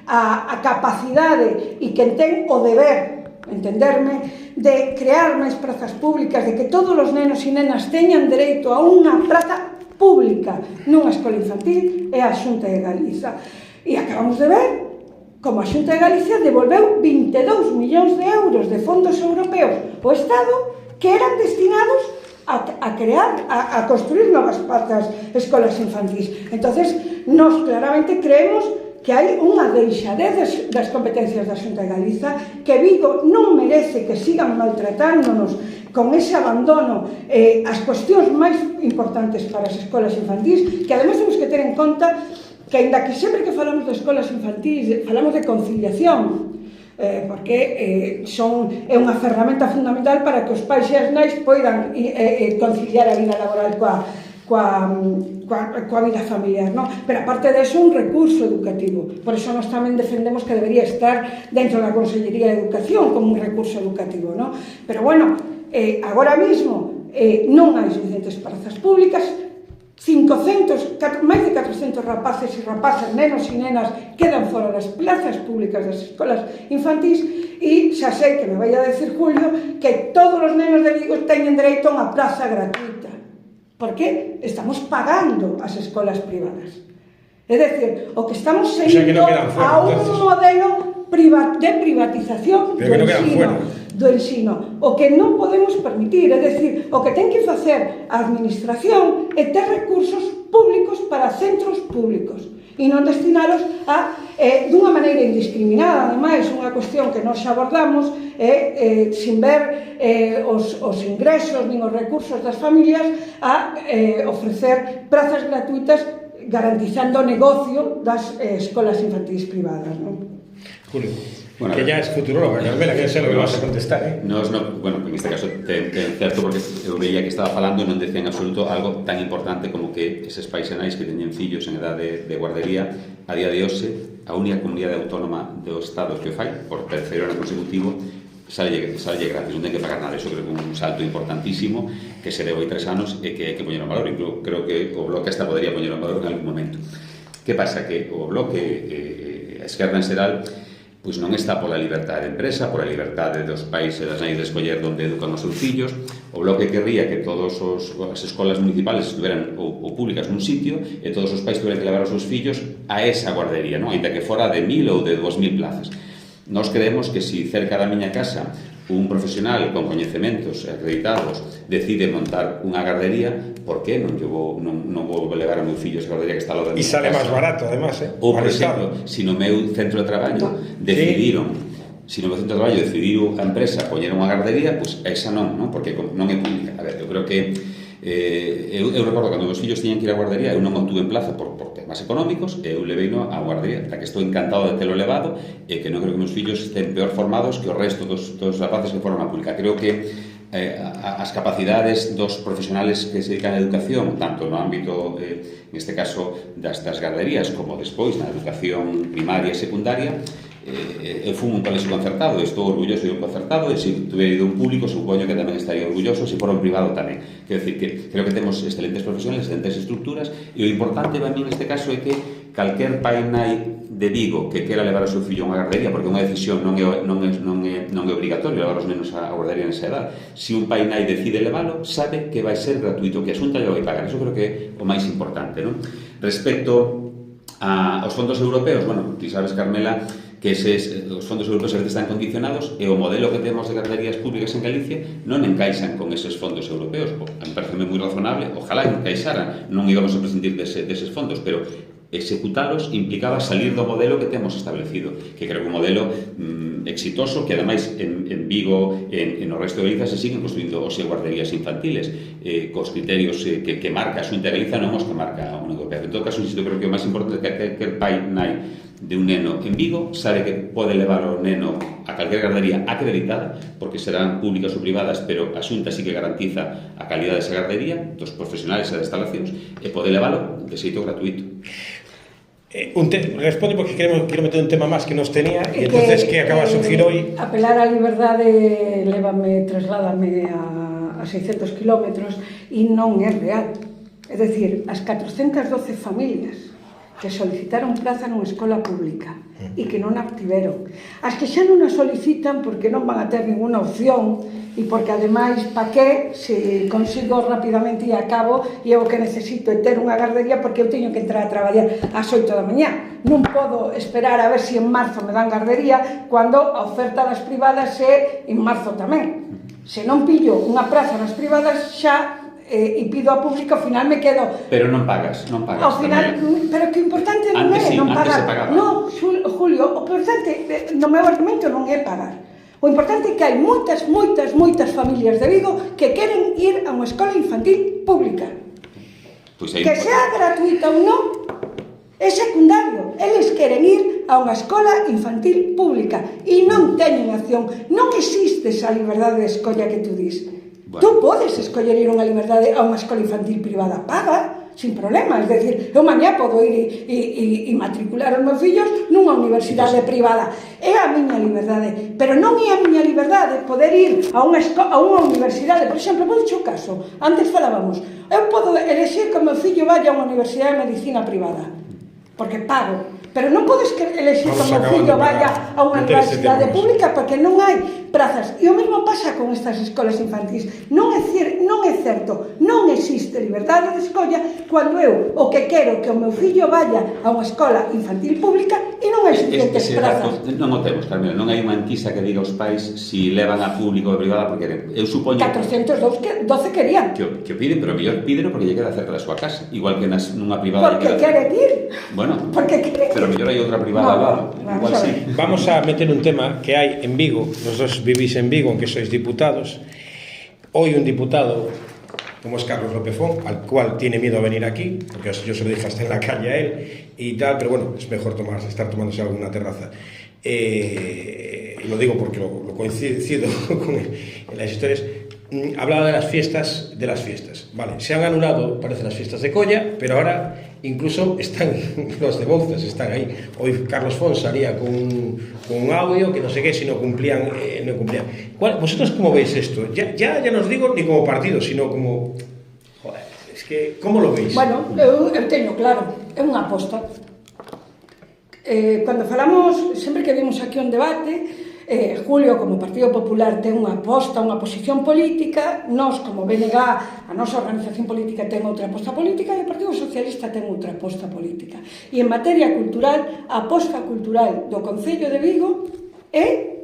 [SPEAKER 3] a capacidade e quen ten o deber, entenderme, de crear máis prazas públicas, de que todos os nenos e nenas teñan dereito a unha praza pública nunha escola infantil, é a Xunta de Galiza. E acabamos de ver como a Xunta de Galicia devolveu 22 millóns de euros de fondos europeos ao Estado que eran destinados a construir novas escolas infantís. Entonces, nós claramente creemos que hai unha deixadez das competencias da Xunta de Galiza, que Vigo non merece que sigan maltratándonos con ese abandono as cuestións máis importantes para as escolas infantís, que ademais temos que ter en conta que, ainda que sempre que falamos de escolas infantís falamos de conciliación, porque é unha ferramenta fundamental para que os pais e as nais poidan conciliar a vida laboral coa vida familiar, non? Pero aparte de eso, un recurso educativo. Por eso nós tamén defendemos que debería estar dentro da Consellería de Educación como un recurso educativo, non? Pero bueno, agora mesmo non hai suficientes plazas públicas, máis de 400 rapaces e rapazas, nenos e nenas, quedan fora das plazas públicas das escolas infantís, e xa sei que me vai a decir Julio que todos os nenos de Vigo teñen dereito a unha plaza gratuita, porque estamos pagando as escolas privadas. É dicir, o que estamos seguindo a un modelo de privatización do ensino, o que non podemos permitir, é dicir, o que ten que facer a administración é ter recursos públicos para centros públicos e non destinalos dunha maneira indiscriminada. Ademais, unha cuestión que nós xa abordamos é sin ver os ingresos nin os recursos das familias a ofrecer plazas gratuitas garantizando o negocio das escolas infantís privadas, non?
[SPEAKER 1] Julio, bueno, que ya es futuróloga, Carmela, que é lo que vas a contestar,
[SPEAKER 2] bueno, en este caso ten certo, porque eu veía que estaba falando e non decía en absoluto algo tan importante como que eses pais e nais que teñen fillos en edade de guardería, a día de hoxe, a única comunidade autónoma do Estado que o fai, por terceiro ano consecutivo, sale gratis, non ten que pagar nada. Iso creo que é un salto importantísimo que se deu hai 3 anos e que hai que poñer en valor. Incluso creo que o Bloque hasta podría poñer en valor en algún momento. Que pasa? Que o Bloque, a esquerda en xeral, pois non está pola liberdade de empresa, pola liberdade dos pais e das nais de escoller onde educan os seus fillos. O Bloque querría que todas as escolas municipales estuveran ou públicas nun sitio e todos os pais tuveran que levar os seus fillos a esa guardería, non? Ainda que fora de 1.000 ou de 2.000 plazas. Nós creemos que se cerca da miña casa un profesional con coñecementos acreditados decide montar unha gardería, por que non vou levar a meu fillo a esa gardería que está ao lado da miña casa?
[SPEAKER 1] E sale máis barato, además,
[SPEAKER 2] Ou, por exemplo, se no meu centro de traballo decidiron a empresa poñer unha gardería, pois esa non, porque non é pública. A ver, eu creo que eu recordo cando meus fillos tiñan que ir á guardería, eu non o tuve en plaza por temas económicos, e eu leveino á guardería, da que estou encantado de telo levado, e que non creo que meus fillos estén peor formados que o resto dos rapaces que foron á pública. Creo que as capacidades dos profesionales que se dedican á educación, tanto no ámbito, en este caso, das garderías, como despois na educación primaria e secundaria, eu fui un colexio concertado, estou orgulloso de un concertado, e se tuviera ido un público, supoño que tamén estaría orgulloso, se fora un privado tamén. Quero dicir que creo que temos excelentes profesionales, excelentes estructuras, e o importante para mí neste caso é que calquer pai nai de Vigo que quera levar o seu fillo a unha gardería, porque unha decisión non é obrigatorio levar os nenos á guardería nesa edad. Se un pai nai decide leválo, sabe que vai ser gratuito, que a Xunta lle vai pagar. Iso creo que é o máis importante, non? Respecto aos fondos europeos, bueno, ti sabes, Carmela, que os fondos europeos están condicionados e o modelo que temos de garderías públicas en Galicia non encaixan con eses fondos europeos. Me parece moi razonable, ojalá encaixaran, non íbamos a prescindir deses fondos, pero executalos implicaba salir do modelo que temos establecido, que creo que é un modelo exitoso, que ademais en Vigo e no resto de Galicia se siguen construindo os guarderías infantiles cos criterios que marca a Xunta de Galicia, non os que marca a Unión Europea. En todo caso, insisto, creo que o máis importante é que el pai nai de un neno en Vigo sabe que pode levar o neno a calquer gardería acreditada, porque serán públicas ou privadas, pero a Xunta sí que garantiza a calidad desa gardería, dos profesionales e das instalacións, e pode leválo de xeito gratuito.
[SPEAKER 1] Responde porque quero meter un tema máis que nos tenía e entonces que acaba de surgir hoy.
[SPEAKER 3] Apelar á liberdade trasládame a 600 kilómetros e non é real. É dicir, as 412 familias que solicitaron plaza nunha escola pública e que non a obtiveron. As que xa non a solicitan porque non van a ter ninguna opción e porque ademais, pa que se consigo rapidamente e acabo e o que necesito é ter unha gardería porque eu teño que entrar a traballar ás 8 da mañá. Non podo esperar a ver se en marzo me dan gardería cando a oferta das privadas é en marzo tamén. Se non pillo unha praza nas privadas xa e pido a pública, ao final me quedo...
[SPEAKER 2] Pero non pagas.
[SPEAKER 3] Ao final, pero que o importante non é non pagar. Non, Julio, o importante no meu argumento non é pagar. O importante é que hai moitas familias de Vigo que queren ir a unha escola infantil pública. Que sea gratuita ou non, é secundario. Eles queren ir a unha escola infantil pública e non teñen acción. Non existe esa liberdade de escolla que tú dis. Tú podes escoller ir a unha escola infantil privada, paga, sin problema, es decir, eu mañá podo ir e matricular os meus fillos nunha universidade privada, é a miña liberdade, pero non é a miña liberdade poder ir a unha universidade, por exemplo, vou dicho o caso, antes falábamos, eu podo elexir que o meu fillo vaya a unha universidade de medicina privada, porque pago, pero non podes elexir que o meu fillo vaya a unha universidade pública porque non hai prazas. E o mesmo pasa con estas escolas infantis. Non é certo, non existe liberdade de escolla cando eu o que quero que o meu fillo vaya a unha escola infantil pública e non hai suficientes prazas.
[SPEAKER 2] Non o temos, Carmela, non hai unha enquisa que diga aos pais si levan a público ou a privada porque eu supoño...
[SPEAKER 3] 412 querían.
[SPEAKER 2] Que o piden, pero mellor pídeno porque lle queda cerca da súa casa, igual que nunha privada...
[SPEAKER 3] Porque queren ir.
[SPEAKER 2] Bueno,
[SPEAKER 3] pero
[SPEAKER 2] mellor hai outra privada ao lado. Igual sí.
[SPEAKER 1] Vamos a meter un tema que hai en Vigo, nos dos vivís en Vigo, aunque sois diputados. Hoy un diputado, como es Carlos López-Font, al cual tiene miedo a venir aquí, porque yo se lo dije hasta en la calle a él y tal, pero bueno, es mejor estar tomándose algo en una terraza. Y lo digo porque lo coincido con él en las historias. Hablaba de las fiestas, vale, se han anulado, parece, las fiestas de Colla, pero ahora incluso están los de Bouzas, están ahí. Hoy Carlos Font salía con un audio que no sé qué, si no cumplían, no cumplían. ¿Vosotros cómo veis esto? Ya no os digo ni como partido, sino como... Joder, es que, ¿cómo lo veis?
[SPEAKER 3] Bueno, eu teño claro, é unha aposta. Cando falamos, sempre que vimos aquí un debate, Julio, como Partido Popular, ten unha aposta, unha posición política, nós, como BNG, a nosa organización política ten outra aposta política e o Partido Socialista ten outra aposta política. E en materia cultural, a aposta cultural do Concello de Vigo é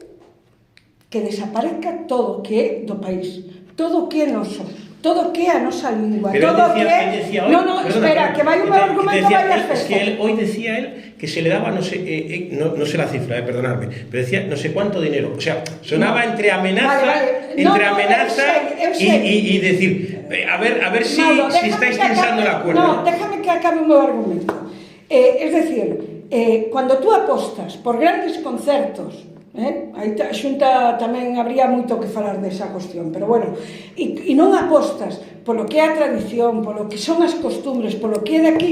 [SPEAKER 3] que desaparezca todo o que é do país, todo o que é noso, todo o que é a nosa lingua, todo o que é... No, espera, que vai un meu argumento vai a festas.
[SPEAKER 1] Es que hoy decía él que se le daba, no sé la cifra, perdonadme, pero decía no sé cuánto dinero, o sea, sonaba entre amenaza, y decir, a ver si estáis tensando la cuerda.
[SPEAKER 3] No, déjame que acabe un meu argumento. Es decir, cuando tú apostas por grandes concertos, aí a Xunta tamén habría moito que falar desa cuestión, pero bueno, e non apostas polo que é a tradición, polo que son as costumbres, polo que é de aquí,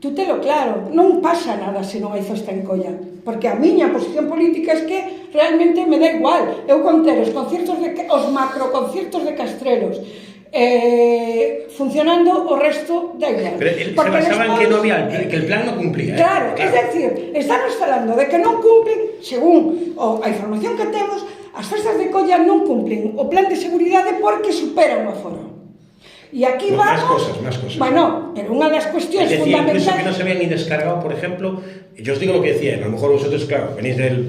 [SPEAKER 3] tú telo claro, non pasa nada se non hai festa en Colla, porque a miña posición política é que realmente me dá igual, eu con ter os macroconciertos de Castrelos funcionando, o resto da igual.
[SPEAKER 1] Pero se basaba en que non había, que el plan non cumplía.
[SPEAKER 3] Claro, es decir, estamos falando de que non cumplen, según a información que temos, as festas de Colla non cumplen o plan de seguridade porque superan o aforo. E aquí vamos...
[SPEAKER 1] Más cosas.
[SPEAKER 3] Bueno, pero unha das cuestións fundamentales...
[SPEAKER 1] Incluso que no se habían ni descargado, por ejemplo, yo os digo lo que decían, a lo mejor vosotros, claro, venís del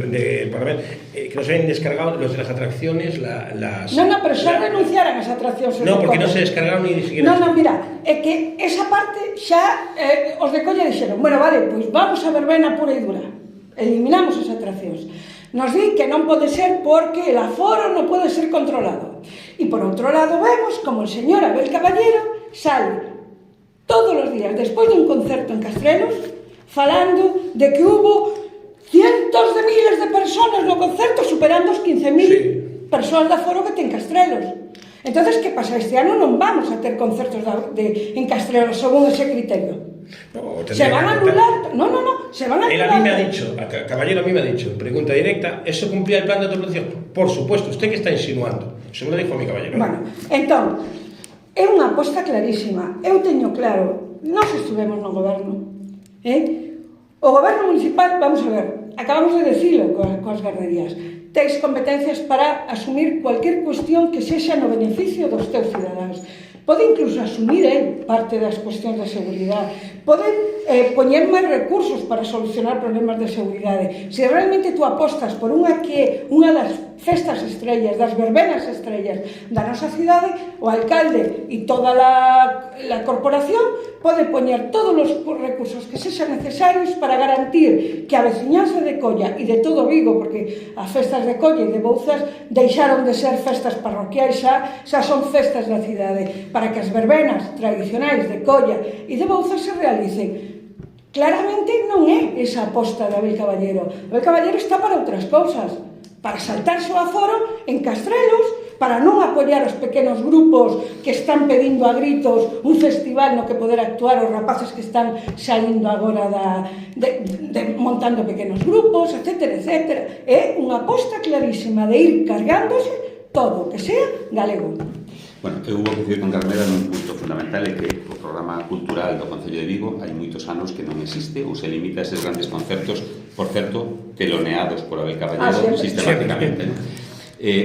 [SPEAKER 1] Parlamento, que no se habían descargado los de las atracciones, las...
[SPEAKER 3] No, pero xa renunciaran as atraccións.
[SPEAKER 1] No, porque non se descargaron ni siquiera...
[SPEAKER 3] No, mira, é que esa parte xa os de Colla dixeron, bueno, vale, pois vamos a verbena pura e dura, eliminamos as atraccións. Nos di que non pode ser porque el aforo non pode ser controlado. E por outro lado vemos como el señor Abel Caballero sale todos os días, despois dun concerto en Castrelos, falando de que hubo cientos de miles de personas no concerto, superando os 15.000 persoas de aforo que ten Castrelos. Entonces, que pasa? Este ano non vamos a ter concertos en Castrelos según ese criterio.
[SPEAKER 1] No,
[SPEAKER 3] se van a anular. No, se van a anular.
[SPEAKER 1] Él a mí me ha dicho, Caballero a mí me ha dicho, pregunta directa, ¿eso cumplía el plan de autoprotección? Por supuesto, ¿usted qué está insinuando? Eso me lo dijo a mi Caballero.
[SPEAKER 3] Bueno, entón, é unha aposta clarísima. Eu teño claro, nós estivemos no goberno, o goberno municipal, vamos a ver, acabamos de decirlo coas garderías, tes competencias para asumir cualquier cuestión que sexa no beneficio dos teus cidadáns. Pode incluso asumir parte das cuestións de seguridade, pode poñer máis recursos para solucionar problemas de seguridade. Se realmente tú apostas por unha que unha das festas estrellas, das verbenas estrellas da nosa cidade, o alcalde e toda a corporación pode poñer todos os recursos que sexan necesarios para garantir que a veciñanza de Colla e de todo Vigo, porque as festas de Colla e de Bouzas deixaron de ser festas parroquiais, xa son festas da cidade, para que as verbenas tradicionais de Colla e de Bouzas se realicen. Claramente non é esa aposta de Abel Caballero. Abel Caballero está para outras cousas, para saltarse o aforo en Castrelos, para non apoiar os pequenos grupos que están pedindo a gritos un festival no que poder actuar os rapaces que están saindo agora montando pequenos grupos, etcétera, etcétera. É unha aposta clarísima de ir cargándose todo o que sea galego.
[SPEAKER 2] Bueno, eu vou coincidir con Carmela nun punto fundamental, é que o programa cultural do Concello de Vigo hai moitos anos que non existe ou se limita a eses grandes concertos, por certo, teloneados por Abel Caballero sistemáticamente, non?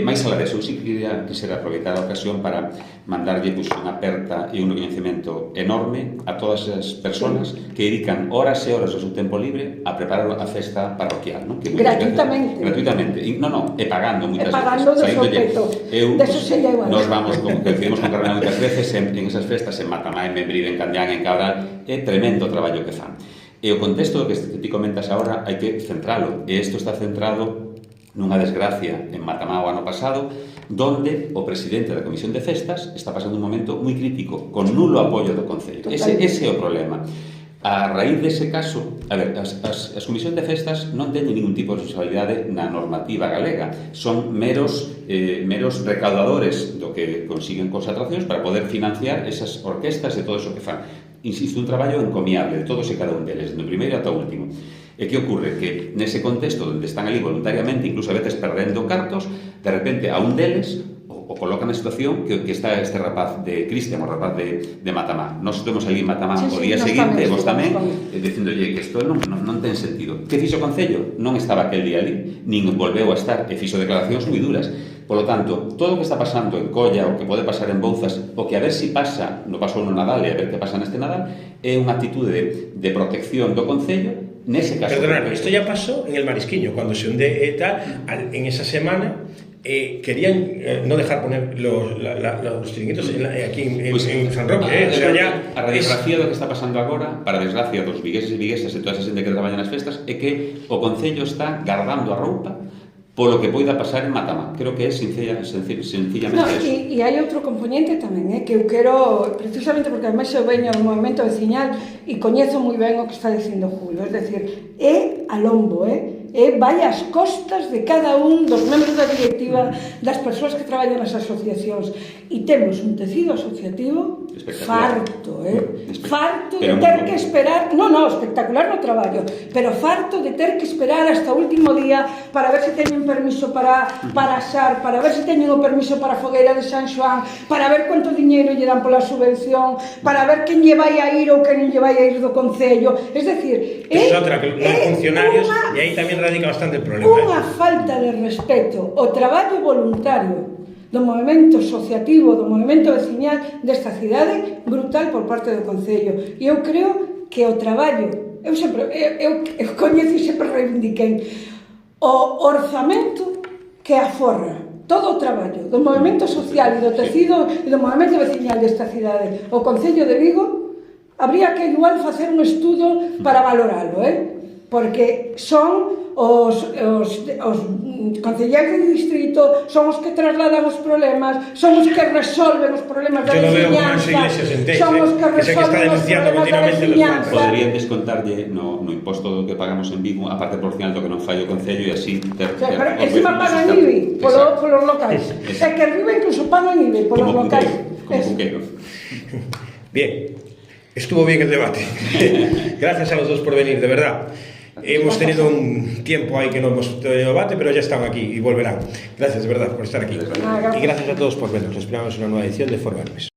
[SPEAKER 2] máis alá deso, eu sí quisera aproveitar a ocasión para mandarlle unha aperta e un reconhecemento enorme a todas as persoas que dedican horas e horas do seu tempo libre a preparar a festa parroquial, non? Que
[SPEAKER 3] gratuitamente.
[SPEAKER 2] Gratuitamente. E pagando moitas veces.
[SPEAKER 3] Pagando de sopeto. Deso se lle igual.
[SPEAKER 2] Nos vamos, como que decimos con Carmela moitas veces, en esas festas, en Matamá, en Membride, en Candián, en Cabral, é tremendo o traballo que fan. E o contexto que ti comentas agora hai que centralo, e isto está centrado nunha desgracia en Matamá o ano pasado, donde o presidente da Comisión de Festas está pasando un momento moi crítico, con nulo apoio do Concello. Ese é o problema. A raíz dese caso, a ver, as comisións de festas non teñen ningún tipo de responsabilidade na normativa galega. Son meros recaudadores do que consiguen cos atraccións para poder financiar esas orquestas e todo iso que fan. Insisto, un traballo encomiable de todos e cada un deles, do primeiro ata o último. E que ocorre? Que nese contexto onde están ali voluntariamente, incluso a veces perdendo cartos, de repente a un deles o colocan na situación que está este rapaz de Cristian, o rapaz de Matamá. Nós estamos ali en Matamá o día seguinte, vos tamén, dicindolle que isto non ten sentido. Que fixo o Concello? Non estaba aquel día ali, nin volveu a estar, e fixo declaracións moi duras. Polo tanto, todo o que está pasando en Colla, o que pode pasar en Bouzas, o que a ver si pasa, no pasou no Nadal e a ver que pasa neste Nadal, é unha actitude de protección do Concello. Nese caso...
[SPEAKER 1] Perdonad, esto ya pasó en el Marisquiño, cuando se hunde tal, en esa semana querían no dejar poner los chiringuitos aquí en San Roque. O sea, ya
[SPEAKER 2] a radiografía do que está pasando agora, para desgracia dos vigueses e viguesas e toda esa xente que traballa nas festas, é que o Concello está guardando a roupa polo que poida pasar en Matamá. Creo que é sencillamente eso.
[SPEAKER 3] E hai outro componente tamén, que eu quero, precisamente porque ademais eu veño do movimento veciñal e coñezo moi ben o que está dicindo Julio, é dicir, é a lombo, vai ás costas de cada un dos membros da directiva, das persoas que traballan nas asociacións, e temos un tecido asociativo farto, farto de ter que esperar, espectacular no traballo, pero farto de ter que esperar hasta o último día para ver se teñen permiso para asar, para ver se teñen o permiso para a fogueira de San Xoán, para ver quanto diñeiro lle dan pola subvención, para ver quen lle vai a ir ou quen non lle vai a ir do Concello. Es decir,
[SPEAKER 1] é outra que non hai funcionarios, e aí tamén radica bastante el problema.
[SPEAKER 3] Unha falta de respeto ao traballo voluntario do movemento asociativo, do movemento veciñal desta cidade, brutal por parte do Concello. E eu creo que o traballo, eu coñezo e sempre reivindiquei o orzamento que aforra todo o traballo do movemento social e do tecido e do movemento veciñal desta cidade, o Concello de Vigo, habría que igual facer un estudo para valoralo, porque son os concelleiros de distrito, son os que trasladan os problemas, son os que resolven os problemas da veciñanza, son os que resolven os problemas da veciñanza.
[SPEAKER 2] Poderían descontarlle no imposto do que pagamos en Vigo a parte proporcional do que non fai o Concello e así
[SPEAKER 3] pero encima pagan IBI polos locais, e que arriba incluso pagan IBI polos locais.
[SPEAKER 2] Como Buqueiro.
[SPEAKER 1] Bien, estuvo bien el debate. Gracias a los dos por venir, de verdad. Hemos tenido un tiempo ahí que no hemos tenido debate, pero ya están aquí y volverán. Gracias de verdad por estar aquí. Y gracias a todos por vernos. Les esperamos en una nueva edición de Foro Hermes.